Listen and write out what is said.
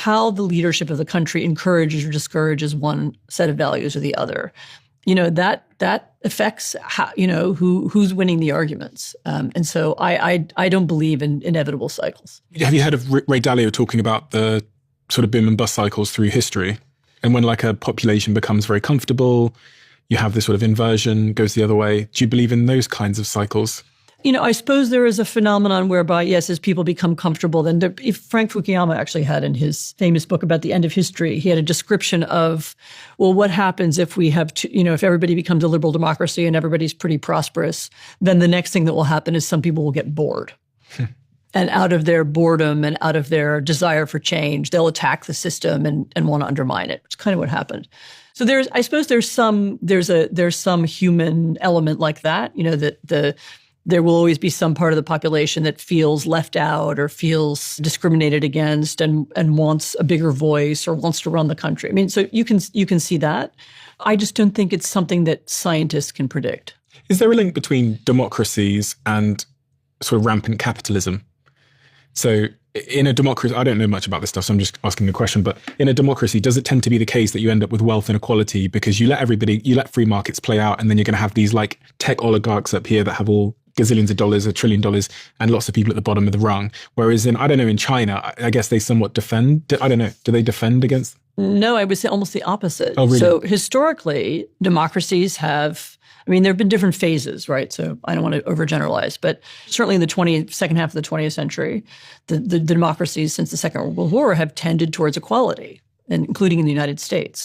how the leadership of the country encourages or discourages one set of values or the other. That affects how, who's winning the arguments. And so I don't believe in inevitable cycles. Have you heard of Ray Dalio talking about the sort of boom and bust cycles through history? And when like a population becomes very comfortable, you have this sort of inversion, goes the other way. Do you believe in those kinds of cycles? I suppose there is a phenomenon whereby, yes, as people become comfortable, then Frank Fukuyama actually had in his famous book about the end of history, he had a description of, well, what happens if we have, if everybody becomes a liberal democracy and everybody's pretty prosperous, then the next thing that will happen is some people will get bored. And out of their boredom and out of their desire for change, they'll attack the system and want to undermine it, which is kind of what happened. So I suppose there's some human element like that, that there will always be some part of the population that feels left out or feels discriminated against and wants a bigger voice or wants to run the country. I mean, so you can see that. I just don't think it's something that scientists can predict. Is there a link between democracies and sort of rampant capitalism? So in a democracy, I don't know much about this stuff, so I'm just asking the question, but in a democracy, does it tend to be the case that you end up with wealth inequality because you let free markets play out, and then you're going to have these like tech oligarchs up here that have all gazillions of dollars, $1 trillion, and lots of people at the bottom of the rung? Whereas in China, I guess they somewhat defend. I don't know. Do they defend against? No, I would say almost the opposite. Oh, really? So historically, democracies there have been different phases, right? So I don't want to overgeneralize, but certainly in the second half of the 20th century, the democracies since the Second World War have tended towards equality, including in the United States.